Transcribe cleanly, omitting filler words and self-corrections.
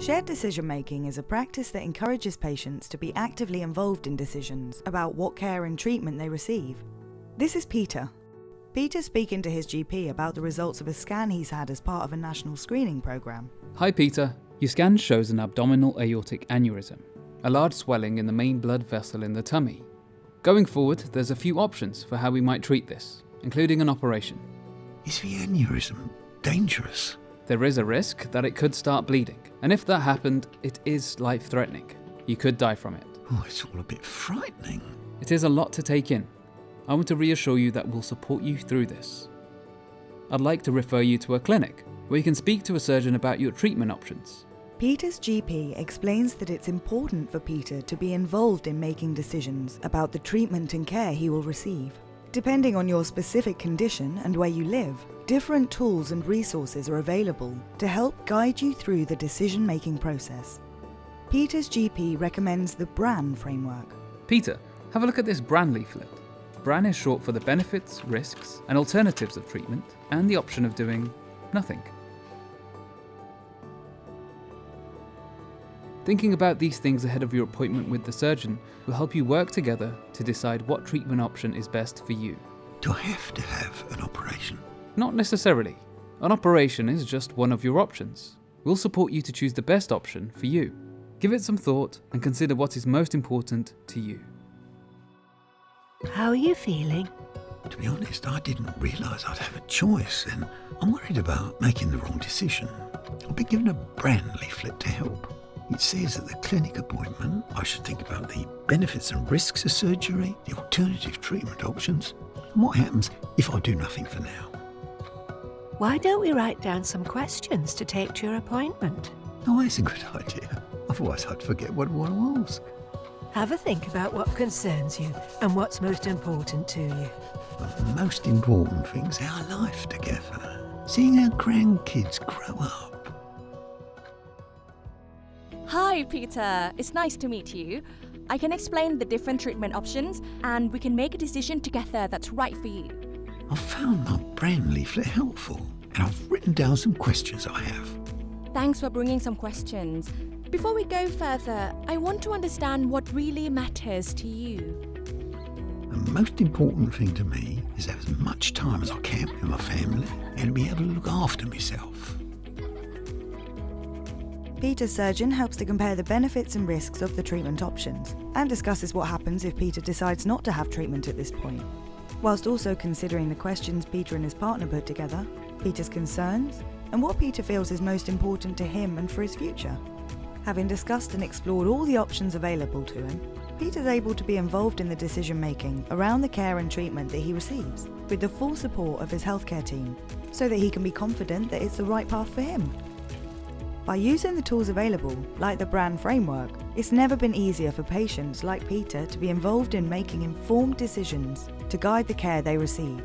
Shared decision-making is a practice that encourages patients to be actively involved in decisions about what care and treatment they receive. This is Peter. Peter's speaking to his GP about the results of a scan he's had as part of a national screening programme. Hi Peter, your scan shows an abdominal aortic aneurysm, a large swelling in the main blood vessel in the tummy. Going forward, there's a few options for how we might treat this, including an operation. Is the aneurysm dangerous? There is a risk that it could start bleeding, and if that happened, it is life-threatening. You could die from it. Oh, it's all a bit frightening. It is a lot to take in. I want to reassure you that we'll support you through this. I'd like to refer you to a clinic where you can speak to a surgeon about your treatment options. Peter's GP explains that it's important for Peter to be involved in making decisions about the treatment and care he will receive. Depending on your specific condition and where you live, different tools and resources are available to help guide you through the decision-making process. Peter's GP recommends the BRAN framework. Peter, have a look at this BRAN leaflet. BRAN is short for the benefits, risks, and alternatives of treatment, and the option of doing nothing. Thinking about these things ahead of your appointment with the surgeon will help you work together to decide what treatment option is best for you. Do I have to have an operation? Not necessarily. An operation is just one of your options. We'll support you to choose the best option for you. Give it some thought and consider what is most important to you. How are you feeling? To be honest, I didn't realise I'd have a choice, and I'm worried about making the wrong decision. I've been given a BRAN leaflet to help. It says at the clinic appointment I should think about the benefits and risks of surgery, the alternative treatment options, and what happens if I do nothing for now. Why don't we write down some questions to take to your appointment? Oh, that's a good idea. Otherwise I'd forget what I want to ask. Have a think about what concerns you and what's most important to you. The most important thing's our life together. Seeing our grandkids grow up. Hi Peter, it's nice to meet you. I can explain the different treatment options and we can make a decision together that's right for you. I found my BRAN leaflet helpful, and I've written down some questions I have. Thanks for bringing some questions. Before we go further, I want to understand what really matters to you. The most important thing to me is to have as much time as I can with my family and to be able to look after myself. Peter's surgeon helps to compare the benefits and risks of the treatment options and discusses what happens if Peter decides not to have treatment at this point, whilst also considering the questions Peter and his partner put together, Peter's concerns, and what Peter feels is most important to him and for his future. Having discussed and explored all the options available to him, Peter's able to be involved in the decision-making around the care and treatment that he receives, with the full support of his healthcare team, so that he can be confident that it's the right path for him. By using the tools available, like the BRAN framework, it's never been easier for patients like Peter to be involved in making informed decisions to guide the care they receive.